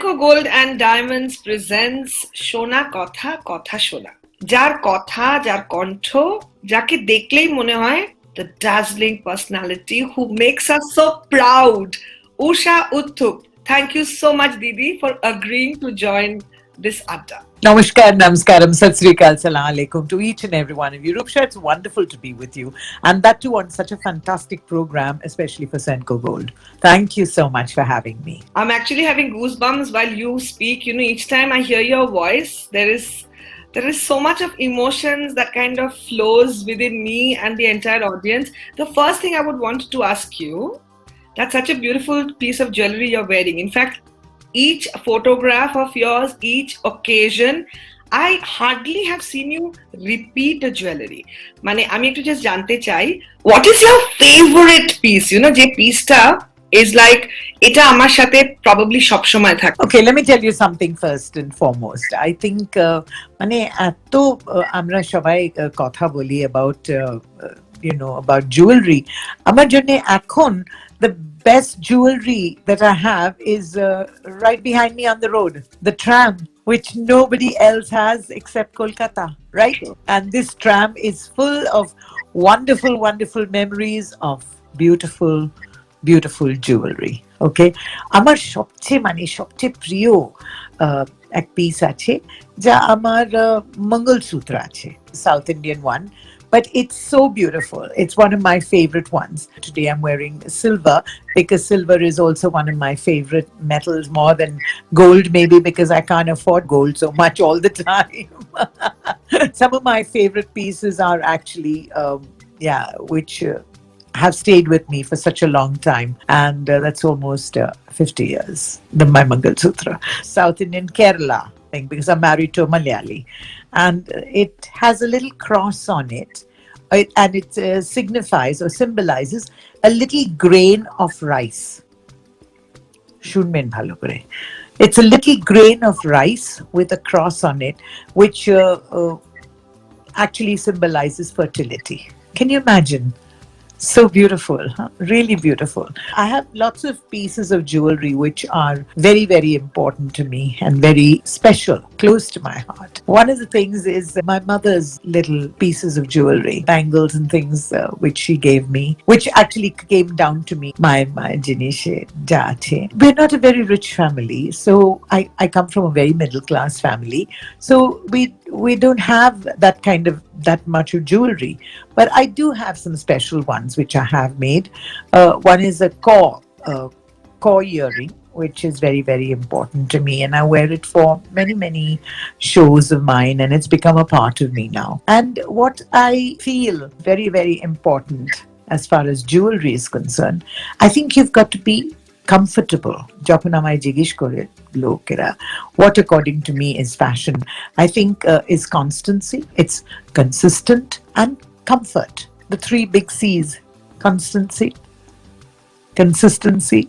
Senco Gold and Diamonds presents Sona Kotha Kotha Shona. যার কথা, যার কণ্ঠ, যাকে দেখলেই মনে হয় the dazzling personality who makes us so proud. Usha Uthup. Thank you so much, Didi, for agreeing to join this adda. Namaskar, namaskaram, sat sri akal, salam alaikum to each and every one of you. Roopsha, it's wonderful to be with you, and that too on such a fantastic program, especially for Senco Gold. Thank you so much for having me. I'm actually having goosebumps while you speak. You know, each time I hear your voice, there is so much of emotions that kind of flows within me and the entire audience. The first thing I would want to ask you, that's such a beautiful piece of jewelry you're wearing. In fact, each photograph of yours, each occasion, I hardly have seen you repeat a jewelry. Mane, আমি একটু just জানতে চাই, what is your favorite piece? You know, যে piece-টা is like, এটা আমার সাথে probably সবসময় থাকে. Okay, let me tell you something first and foremost. I think মানে এত আমরা সবাই কথা বলি about about jewelry. আমার জন্য এখন the best jewelry that I have is right behind me on the road, the tram, which nobody else has except Kolkata, right? Sure. And this tram is full of wonderful, wonderful memories of beautiful, beautiful jewelry. Okay, আমার সবচেয়ে প্রিয় এক piece আছে যা আমার মঙ্গলসূত্র আছে, South Indian one. But it's so beautiful. It's one of my favorite ones. Today I'm wearing silver because silver is also one of my favorite metals, more than gold maybe because I can't afford gold so much all the time. Some of my favorite pieces are actually, which have stayed with me for such a long time. And that's almost 50 years, my Mangalsutra. South Indian Kerala thing, because I'm married to a Malayali. And it has a little cross on it, and it signifies or symbolizes a little grain of rice. Shunmen bhalo kore. It's a little grain of rice with a cross on it, which actually symbolizes fertility. Can you imagine? So beautiful, huh? Really beautiful. I have lots of pieces of jewelry which are very, very important to me and very special, close to my heart. One of the things is my mother's little pieces of jewelry, bangles and things which she gave me, which actually came down to me. My jinishe jache. We're not a very rich family, so I come from a very middle class family. So we don't have that much of jewelry, but I do have some special ones which I have made. One is a core earring, which is very, very important to me, and I wear it for many, many shows of mine, and it's become a part of me now. And what I feel very, very important as far as jewelry is concerned, I think you've got to be comfortable. যখন আমায় জিজ্ঞেস করে লোকেরা what according to me is fashion, I think is constancy, it's consistent, and comfort. The three big C's: consistency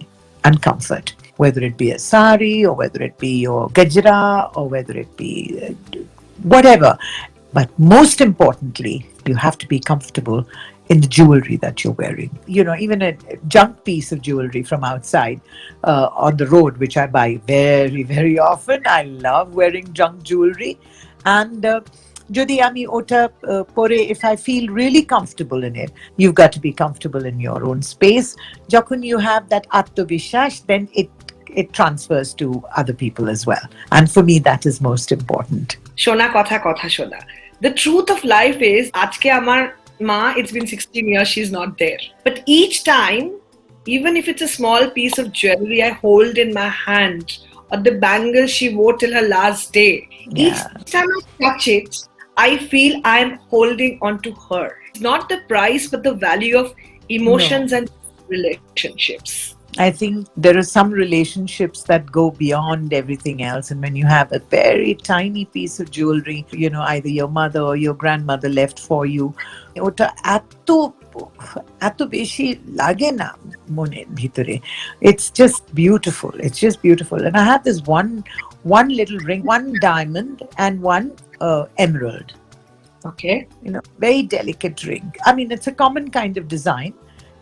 and comfort. Whether it be a sari, or whether it be your gajra, or whether it be whatever. But most importantly, you have to be comfortable in the jewelry that you're wearing. You know, even a junk piece of jewelry from outside on the road, which I buy very, very often. I love wearing junk jewelry. And যদি আমি ওটা পরে, if I feel really comfortable in it, you've got to be comfortable in your own space. যখন you have that আত্মবিশ্বাস, then it transfers to other people as well. And for me, that is most important. Sona Kotha Kotha Shona. The truth of life is, আজকে আমার মা, it's been 16 years, she's not there. But each time, even if it's a small piece of jewelry I hold in my hand, or the bangle she wore till her last day, each time I touch it, I feel I'm holding on to her. It's not the price, but the value of emotions and relationships. I think there are some relationships that go beyond everything else. And when you have a very tiny piece of jewelry, you know, either your mother or your grandmother left for you, ওটা এত বেশি লাগে না মনের ভিতরে. It's just beautiful. It's just beautiful. And I have this one little ring, one diamond and one emerald. Okay. You know, very delicate ring. I mean, it's a common kind of design.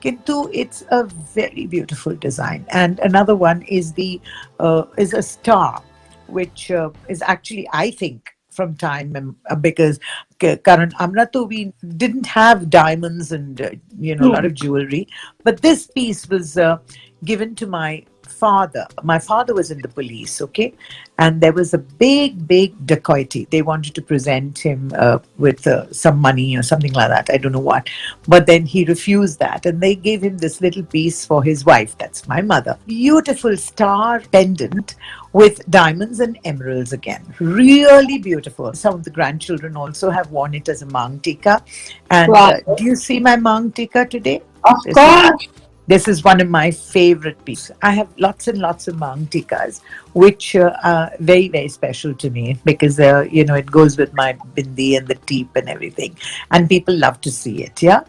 Kintu, it's a very beautiful design. And another one is the is a star, which is actually, I think, from time because Karan Amrato, we didn't have diamonds and a lot True. of jewelry, but this piece was given to my father. My father was in the police, okay, and there was a big dacoity. They wanted to present him with some money or something like that. I don't know what, but then he refused that, and they gave him this little piece for his wife. That's my mother. Beautiful star pendant with diamonds and emeralds again. Really beautiful. Some of the grandchildren also have worn it as a mang tika. And Wow. do you see my mang tika today? Of This is course. this is one of my favorite pieces. I have lots and lots of mang tikas, which are very special to me because it goes with my bindi and the teep and everything, and people love to see it. Yeah,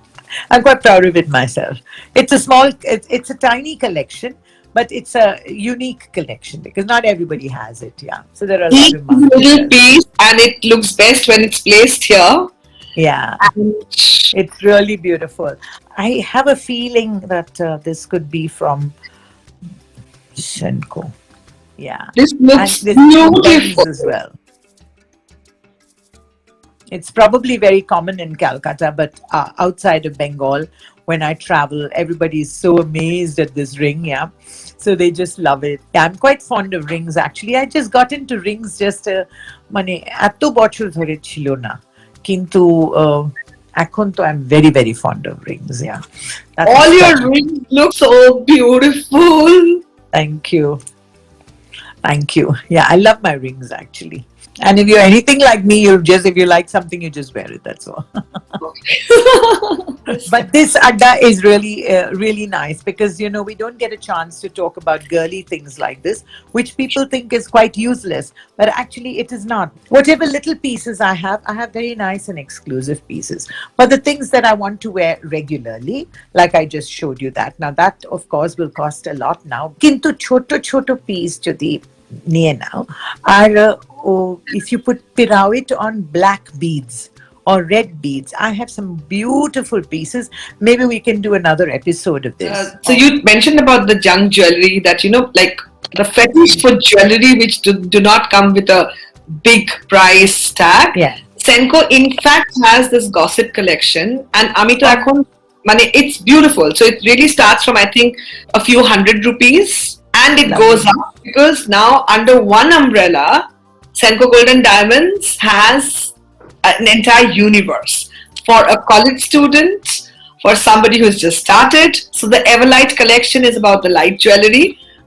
I'm quite proud of it myself. It's a tiny collection, but it's a unique collection because not everybody has it. Yeah, so there are a lot Each of mang little tikas. piece, and it looks best when it's placed here. Yeah, And it's really beautiful. I have a feeling that this could be from Senco. Yeah. this And looks this bends beautiful. as well. It's probably very common in Calcutta, but outside of Bengal, when I travel, everybody is so amazed at this ring. Yeah. So they just love it. Yeah, I'm quite fond of rings actually. I just got into rings just মানে এত বছর ধরে ছিল না কিন্তু এখন তো I'm very fond of rings. Yeah, that is All your such a rings look so beautiful. thank you. Thank you. Yeah, I love my rings actually. And if you're anything like me, if you like something, you just wear it. That's all. But this adda is really nice because we don't get a chance to talk about girly things like this, which people think is quite useless, but actually it is not. Whatever little pieces I have very nice and exclusive pieces. But the things that I want to wear regularly, like I just showed you that. Now that of course will cost a lot now. Kintu choto piece jodi niye now, R if you pirao it on black beads or red beads, I have some beautiful pieces. Maybe we can do another episode of this. So you mentioned about the junk jewelry that like the fetish for jewelry which do not come with a big price tag. Yeah. Senco in fact has this gossip collection, and আমি তো এখন it's beautiful. So it really starts from I think a few hundred rupees, and it Lovely. goes up because now under one umbrella, Senco Golden Diamonds has an entire universe for a college student, for somebody who's just started. So the Everlight collection is about the light jewelry.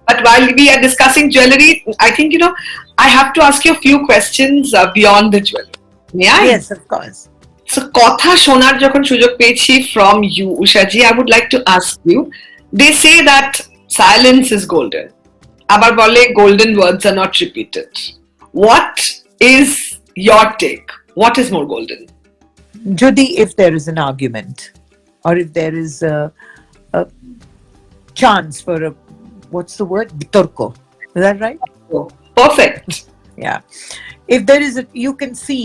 But while we are discussing jewelry, I think I have to ask you a few questions beyond the jewelry. May I? Yes, of course. So কথা শোনার যখন সুযোগ পেয়েছি from you, Ushaji, I would like to ask you. They say that silence is golden. আবার বলে golden words are not repeated. What is your take? What is more golden? Judy, if there is an argument or if there is a chance for what's the word? Bitorko. Is that right? Oh, perfect. Yeah. If there is you can see,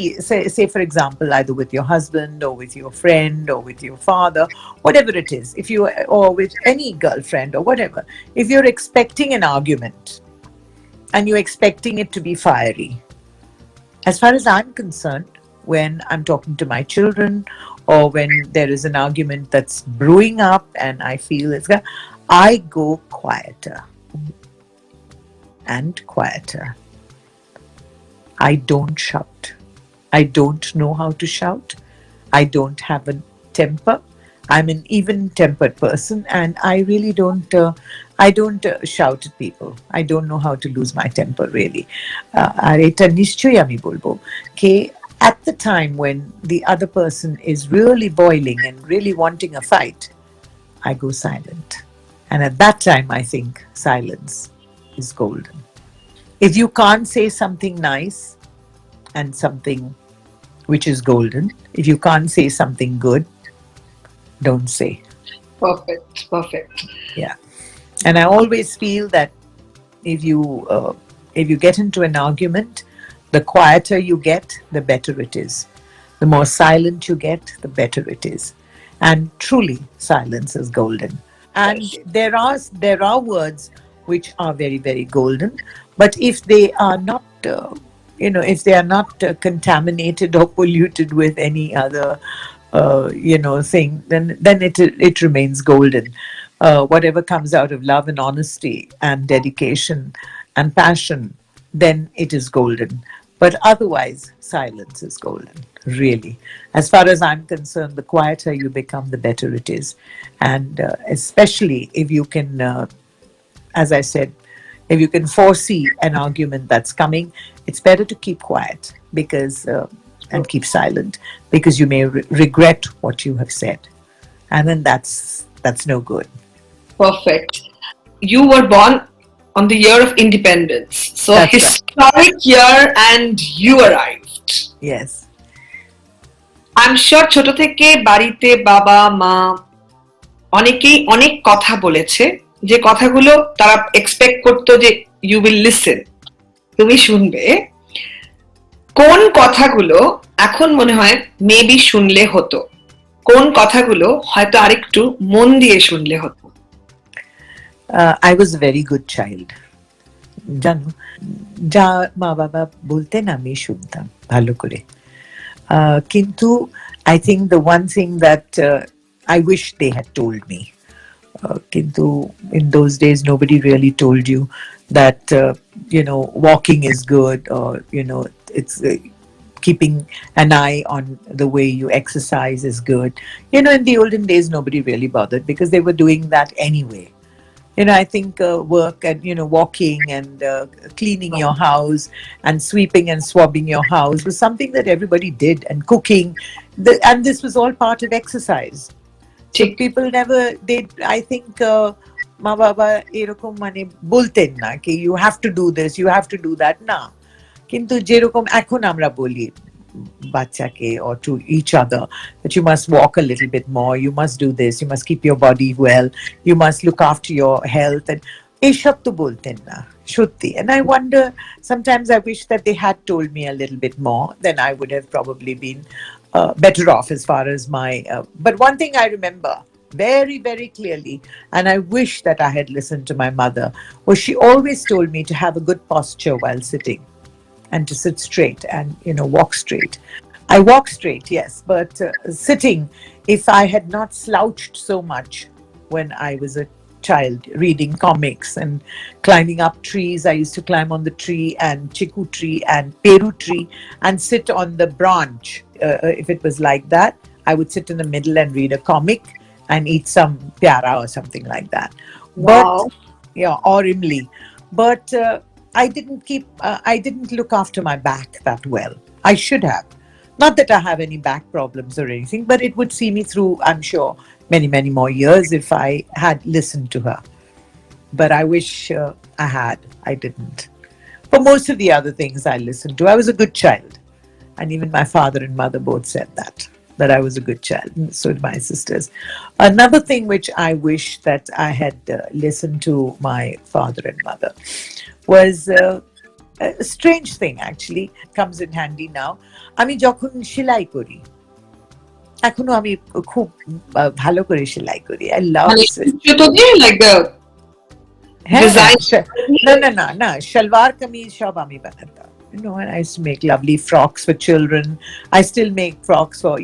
say for example, either with your husband or with your friend or with your father, whatever it is, or with any girlfriend or whatever, if you're expecting an argument and you're expecting it to be fiery, as far as I'm concerned, when I'm talking to my children or when there is an argument that's brewing up and I feel I go quieter and quieter. I don't shout. I don't know how to shout. I don't have a temper. I'm an even-tempered person, and I really don't. I don't shout at people. I don't know how to lose my temper really. আর এটা নিশ্চয়ই আমি বলবো যে at the time when the other person is really boiling and really wanting a fight, I go silent, and at that time I think silence is golden. If you can't say something nice and something which is golden, if you can't say something good, don't say. Perfect. Yeah. And I always feel that if you get into an argument, the quieter you get, the better it is. The more silent you get, the better it is. And truly, silence is golden. And Yes. there are words which are very, very golden, but if they are not if they are not contaminated or polluted with any other thing, then it remains golden. Whatever comes out of love and honesty and dedication and passion, then it is golden. But otherwise, silence is golden, really. As far as I'm concerned, the quieter you become, the better it is. And especially if you can, as I said, if you can foresee an argument that's coming, it's better to keep quiet because and keep silent, because you may regret what you have said, and then that's no good. Perfect. You were born on the year of independence. So That's right. historic year and you arrived. Yes. I'm sure ছোট থেকে বাড়িতে বাবা মা অনেকেই অনেক কথা বলেছে, যে কথাগুলো তারা এক্সপেক্ট করতো যে ইউ উইল লিসেন, তুমি শুনবে। কোন কথাগুলো এখন মনে হয় মেবি শুনলে হতো, কোন কথাগুলো হয়তো আরেকটু মন দিয়ে শুনলে হতো? I was a very good child. জানো, যা মা বাবা বলতেন আমি শুনতাম ভালো করে। কিন্তু I think the one thing that I wish they had told me, কিন্তু in those days nobody really told you that walking is good, or it's keeping an eye on the way you exercise is good. In the olden days nobody really bothered because they were doing that anyway. I think work and walking and cleaning your house and sweeping and swabbing your house was something that everybody did, and cooking, and this was all part of exercise. So ঠিক। people never they I think মা বাবা এরকম মানে বলতেন না কি you have to do this, you have to do that, না। কিন্তু যেরকম এখন আমরা বলি বাচ্চাকে or to each other that you must walk a little bit more, you must do this, you must keep your body well, you must look after your health, and এইসব তো বলতেন না সত্যি। And I wonder, sometimes I wish that they had told me a little bit more, then I would have probably been better off as far as my but one thing I remember very, very clearly, and I wish that I had listened to my mother, was she always told me to have a good posture while sitting, and to sit straight and walk straight. I walk straight, yes, but sitting, if I had not slouched so much when I was a child, reading comics and climbing up trees. I used to climb on the tree, and chiku tree and peru tree, and sit on the branch. If it was like that, I would sit in the middle and read a comic and eat some pyara or something like that. But Wow. yeah, or imli. But I didn't look after my back that well. I should have. Not that I have any back problems or anything, but it would see me through, I'm sure, many, many more years if I had listened to her. But I wish I had. I didn't. For most of the other things I listened to, I was a good child. And even my father and mother both said that I was a good child. And so did my sisters. Another thing which I wish that I had listened to my father and mother was a strange thing, actually, comes in handy now. আমি যখন সেলাই করি, এখনো আমি খুব ভালো করে সেলাই করি। I love মানে it. জুতো দিয়ে লাইক দ্য হ্যাঁ, ডিজাইন। না, সালোয়ার কামিজ সব আমি বানাতাম। And I used to make lovely frocks for children. I still make frocks for,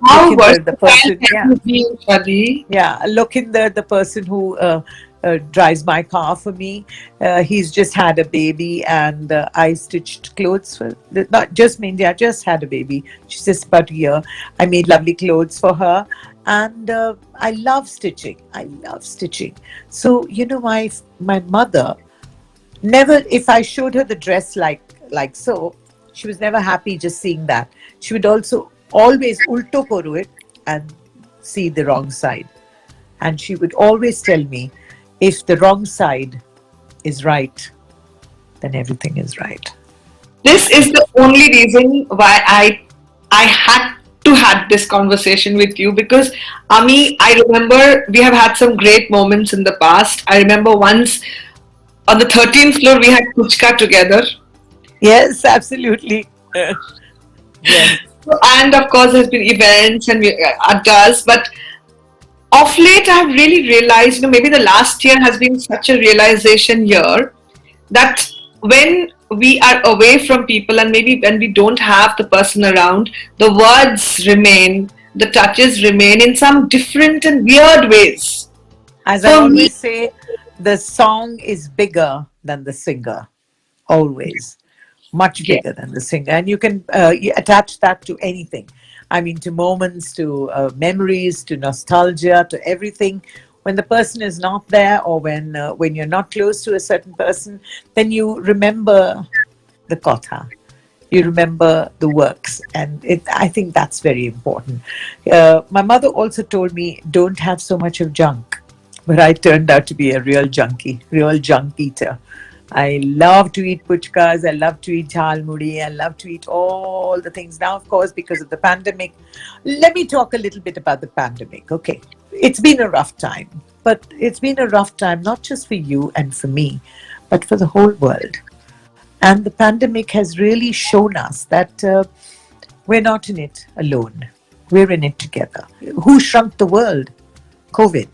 How Lokinder, the person, versatile yeah. can you be, Shadi? Yeah, Lokinder, the person who drives my car for me, he's just had a baby, and I stitched clothes for, not just Mindy, I just had a baby. She's just about a year. I made lovely clothes for her, and I love stitching. So, my mother never, if I showed her the dress like so, she was never happy just seeing that. She would also always ulto koru it and see the wrong side. And she would always tell me, if the wrong side is right, then everything is right. This is the only reason why I had to have this conversation with you, because Ami, I remember we have had some great moments in the past. I remember once on the 13th floor we had puchka together. Yes, absolutely. Yes. And of course, there's been events and addas, but of late, I've really realized, maybe the last year has been such a realization year that when we are away from people and maybe when we don't have the person around, the words remain, the touches remain in some different and weird ways. As I For me, always say, the song is bigger than the singer, always. Much yeah. bigger than the singer. And you attach that to anything. I mean, to moments, to memories, to nostalgia, to everything. When the person is not there, or when you're not close to a certain person, then you remember the kotha. You remember the works, and I think that's very important. My mother also told me, don't have so much of junk, but I turned out to be a real junkie, real junk eater. I love to eat puchkas, I love to eat jhalmudi, I love to eat all the things. Now, of course, because of the pandemic, let me talk a little bit about the pandemic. Okay, it's been a rough time, but it's been a rough time not just for you and for me, but for the whole world. And the pandemic has really shown us that we're not in it alone. We're in it together. Who shrunk the world? COVID.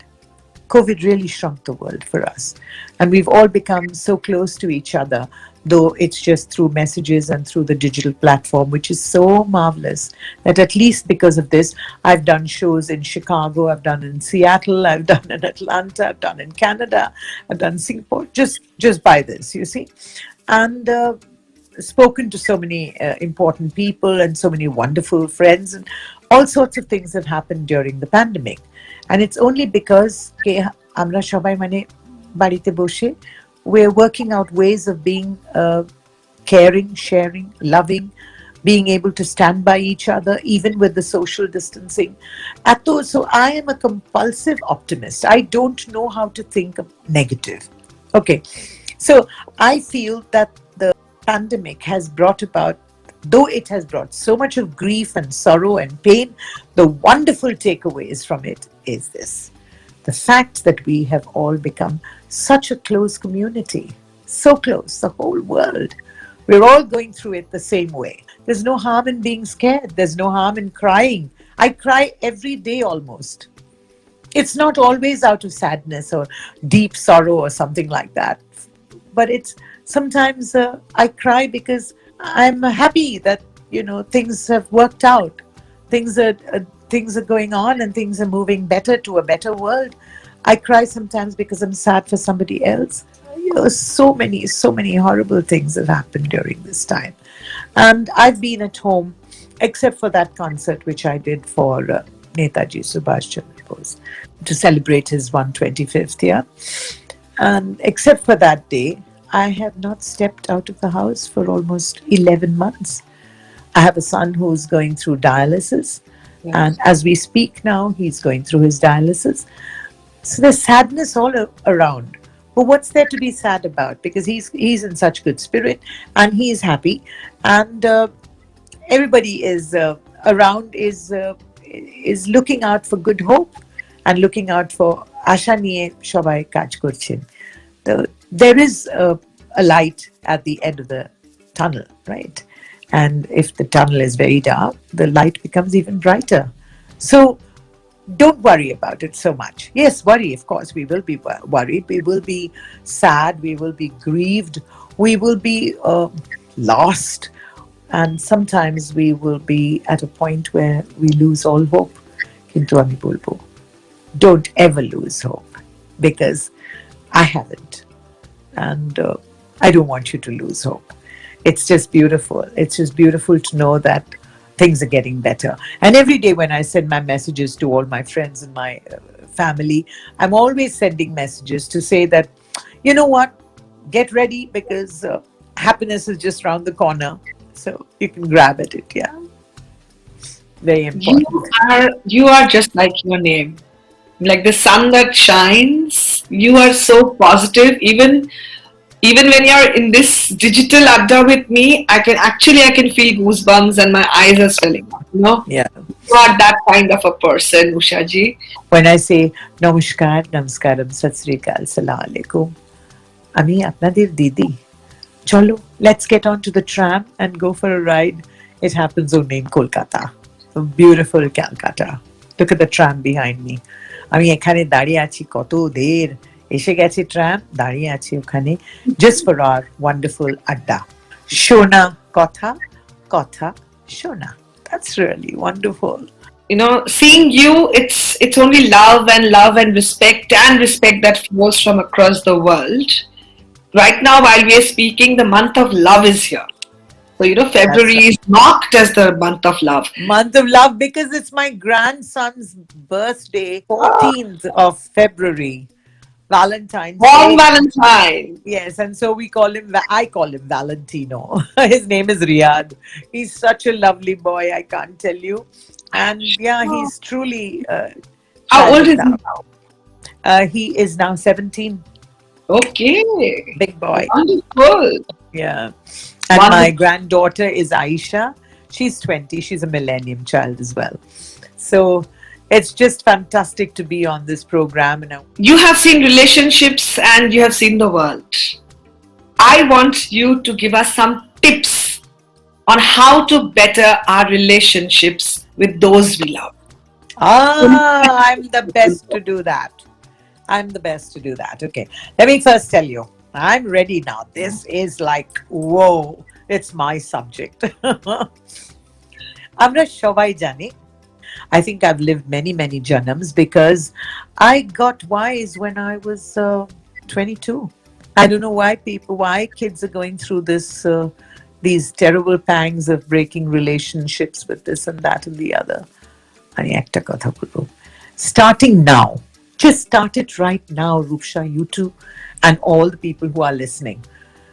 COVID really shrunk the world for us. And we've all become so close to each other, though it's just through messages and through the digital platform, which is so marvelous that at least because of this, I've done shows in Chicago, I've done in Seattle, I've done in Atlanta, I've done in Canada, I've done Singapore, just by this, you see. And spoken to so many important people and so many wonderful friends, and all sorts of things have happened during the pandemic. And it's only because আমরা সবাই মানে বাড়িতে বসে we're working out ways of being caring, sharing, loving, being able to stand by each other, even with the social distancing. So I am a compulsive optimist. I don't know how to think of negative. Okay. So I feel that the pandemic has brought about, though it has brought so much of grief and sorrow and pain, the wonderful takeaways from it is this: the fact that we have all become such a close community, so close, the whole world. We're all going through it the same way. There's no harm in being scared. There's no harm in crying. I cry every day almost. It's not always out of sadness or deep sorrow or something like that. But it's sometimes I cry because I'm happy that things have worked out. Things are going on and things are moving better to a better world. I cry sometimes because I'm sad for somebody else. So many horrible things have happened during this time, and I've been at home, except for that concert which I did for Netaji Subhash Chandra Bose to celebrate his 125th year. And except for that day, I have not stepped out of the house for almost 11 months. I have a son who's going through dialysis. Yes. And as we speak now, he's going through his dialysis. So there's sadness all around. But what's there to be sad about? Because he's in such good spirit and he is happy. And everybody is around is looking out for good hope and looking out for asha niye shobai kaj korchen. There is a light at the end of the tunnel, right? And if the tunnel is very dark, the light becomes even brighter. So don't worry about it so much. Yes, worry, of course, we will be worried. We will be sad. We will be grieved. We will be lost. And sometimes we will be at a point where we lose all hope. Kintu ami bolbo, don't ever lose hope, because I haven't. And I don't want you to lose hope. It's just beautiful. It's just beautiful to know that things are getting better. And every day when I send my messages to all my friends and my family, I'm always sending messages to say that, you know what, get ready, because happiness is just around the corner. So you can grab at it. Yeah. Very important. You are just like your name. Like the sun that shines. You are so positive. Even when you're in this digital adda with me, I can feel goosebumps and my eyes are swelling up, Yeah. You are that kind of a person, Usha ji. When I say namaskar, namaskaram, sat sri akal, salam alaikum, ami apnadir didi, chalo, let's get onto the tram and go for a ride It happens only in Kolkata. So beautiful Calcutta. Look at the tram behind me. আমি এখানে দাঁড়িয়ে আছি কত দের এসে গেছে tram দাঁড়িয়ে আছি ওখানে just for our wonderful adda. Shona Kotha Kotha Shona. That's really wonderful. Seeing you, it's only love and respect that flows from across the world. Right now, while we are speaking, the month of love is here. So, February is marked as the month of love. Month of love because it's my grandson's birthday, 14th of February, Valentine's Born Day. Valentine. Yes, and so I call him Valentino. His name is Riyadh. He's such a lovely boy, I can't tell you. And yeah, he's truly. How old is he now? He is now 17. Okay. Big boy. Wonderful. Yeah. And my granddaughter is Aisha. She's 20. She's a millennium child as well. So it's just fantastic to be on this program. You have seen relationships and you have seen the world. I want you to give us some tips on how to better our relationships with those we love. I'm the best to do that. I'm the best to do that. Okay. Let me first tell you. I'm ready now. This is like, whoa, it's my subject. Amra shobai jani. I think I've lived many, many janams because I got wise when I was 22. I don't know why kids are going through these terrible pangs of breaking relationships with this and that and the other. Ani ekta kotha bolbo. Starting now. Just start it right now, Roopsha, you too, and all the people who are listening.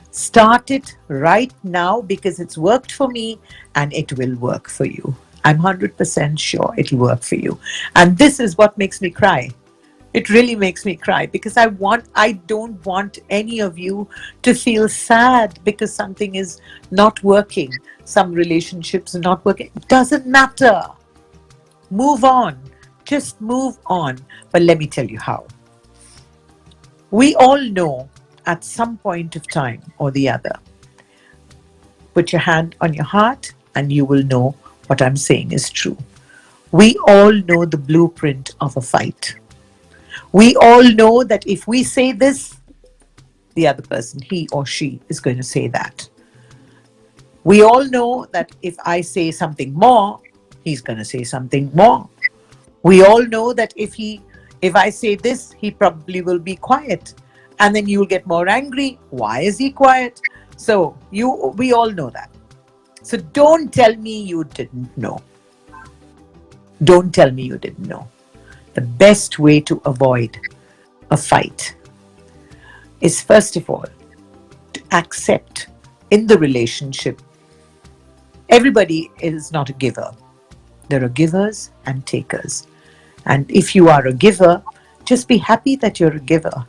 Start it right now because it's worked for me and it will work for you. I'm 100% sure it'll work for you. And this is what makes me cry. It really makes me cry because I don't want any of you to feel sad because something is not working. Some relationships are not working. It doesn't matter. Move on. Just move on. But let me tell you how. We all know at some point of time or the other. Put your hand on your heart and you will know what I'm saying is true. We all know the blueprint of a fight. We all know that if we say this, the other person, he or she, is going to say that. We all know that if I say something more, he's going to say something more. We all know that if I say this, he probably will be quiet. And then you'll get more angry. Why is he quiet? So we all know that. So don't tell me you didn't know. Don't tell me you didn't know. The best way to avoid a fight is first of all to accept in the relationship. Everybody is not a giver. There are givers and takers. And if you are a giver, just be happy that you're a giver.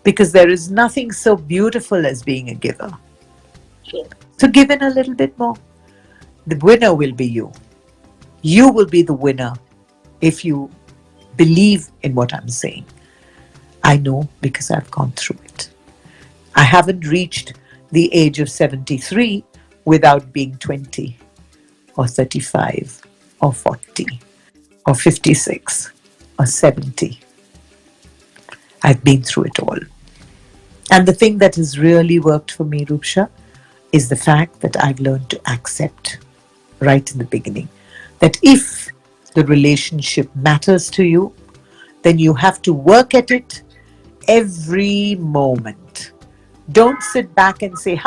Because there is nothing so beautiful as being a giver. Sure. So give in a little bit more. The winner will be you. You will be the winner if you believe in what I'm saying. I know because I've gone through it. I haven't reached the age of 73 without being 20 or 35 or 40. Or 56 or 70. I've been through it all. And the thing that has really worked for me, Roopsha, is the fact that I've learned to accept right in the beginning that if the relationship matters to you, then you have to work at it every moment. Don't sit back and say,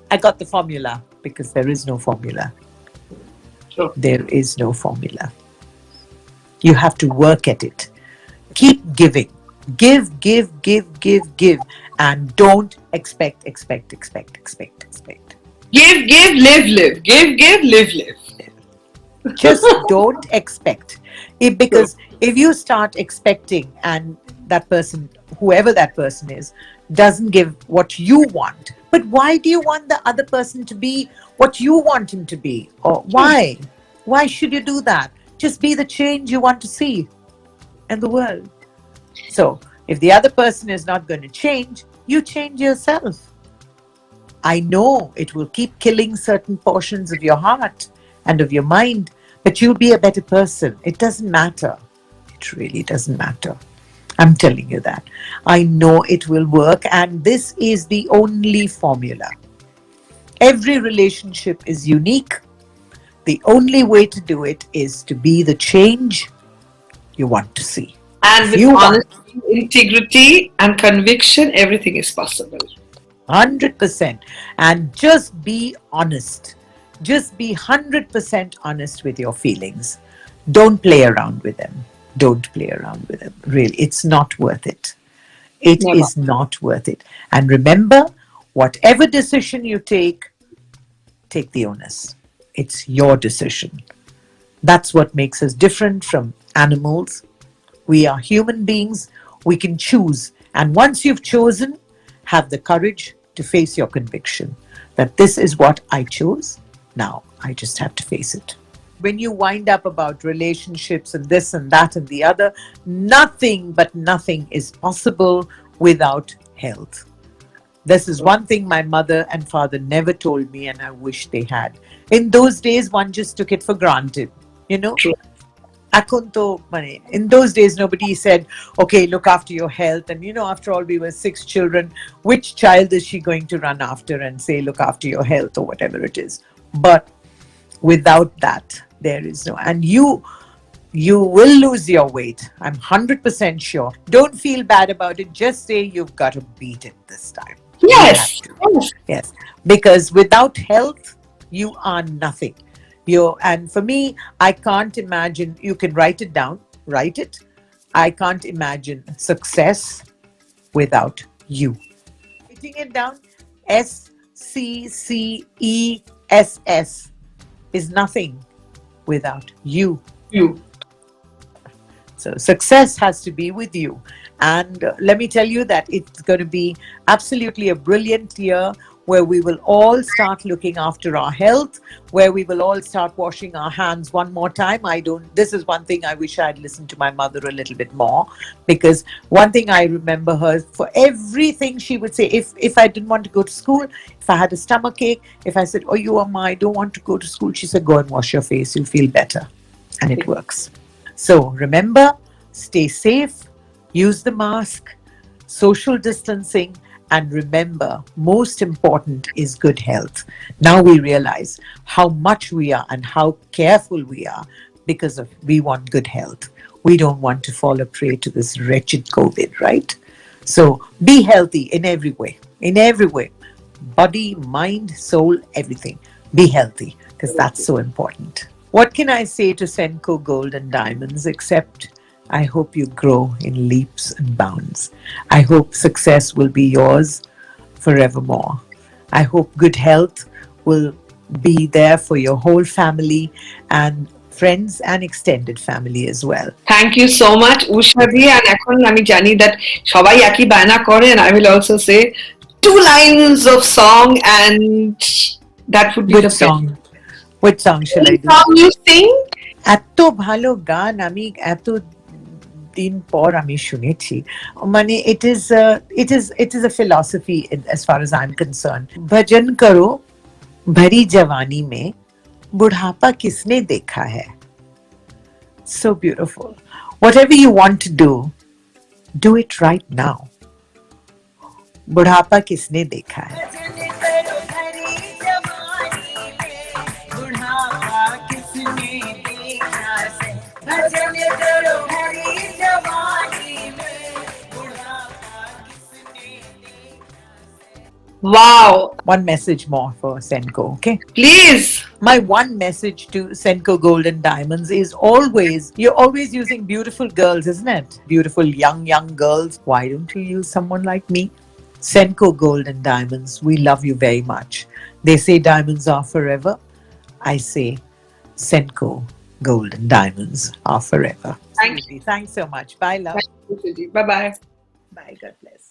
I got the formula, because there is no formula. Sure. There is no formula. You have to work at it. Keep giving. Give. And don't expect. Give, live. Give, live. Just don't expect. Because if you start expecting and that person, whoever that person is, doesn't give what you want, but why do you want the other person to be what you want him to be? Or why? Why should you do that? Just be the change you want to see in the world. So, if the other person is not going to change, you change yourself. I know it will keep killing certain portions of your heart and of your mind, but you'll be a better person. It doesn't matter. It really doesn't matter. I'm telling you that. I know it will work, and this is the only formula. Every relationship is unique. The only way to do it is to be the change you want to see. And If with you want honesty, integrity, and conviction, everything is possible. 100%, and just be honest. Just be 100% honest with your feelings. Don't play around with them. Don't play around with them. Really, it's not worth it. It Never. is not worth it. And remember, whatever decision you take the onus. It's your decision. That's what makes us different from animals. We are human beings. We can choose. And once you've chosen, have the courage to face your conviction that this is what I chose. Now I just have to face it. When you wind up about relationships and this and that and the other, nothing but nothing is possible without health. This is one thing my mother and father never told me, and I wish they had. In those days, one just took it for granted, you know. True. In those days, nobody said, okay, look after your health. And, after all, we were 6 children. Which child is she going to run after and say, look after your health or whatever it is? But without that, there is no. And you will lose your weight. I'm 100% sure. Don't feel bad about it. Just say you've got to beat it this time. Yes. Yes. Because without health, you are nothing. And for me, I can't imagine, you can write it down, write it. I can't imagine success without you. Writing it down, SCCESS is nothing without you. You. So success has to be with you. And let me tell you that it's going to be absolutely a brilliant year where we will all start looking after our health, where we will all start washing our hands one more time. This is one thing I wish I had listened to my mother a little bit more, because one thing I remember her, for everything she would say, if I didn't want to go to school, if I had a stomachache, if I said, oh, I don't want to go to school, she said, go and wash your face, you'll feel better. And it works. So remember, stay safe, use the mask, social distancing, and remember, most important is good health. Now we realize how much we are and how careful we are because we want good health. We don't want to fall a prey to this wretched COVID, right? So be healthy in every way, body, mind, soul, everything. Be healthy, because that's so important. What can I say to Senco Gold and Diamonds except I hope you grow in leaps and bounds. I hope success will be yours forevermore. I hope good health will be there for your whole family and friends and extended family as well. Thank you so much, Usha Di. And এখন আমি জানি that সবাই একই বায়না করে, and I will also say 2 lines of song, and that would be Which song? Which song shall I do? Song you sing? এত ভালো গান আমি এত দিন পর আমি শুনেছি, মানে it is a philosophy as far as I'm concerned. भजन करो भरी जवानी में बुढ़ापा किसने देखा है. So beautiful. Whatever you want to do it right now. बुढ़ापा किसने देखा है. Wow. One message more for Senco, okay? Please. My one message to Senco Gold and Diamonds is you're always using beautiful girls, isn't it? Beautiful young girls. Why don't you use someone like me? Senco Gold and Diamonds, we love you very much. They say diamonds are forever. I say Senco Gold and Diamonds are forever. Thank you. Thanks so much. Bye, love. Bye-bye. Bye. God bless.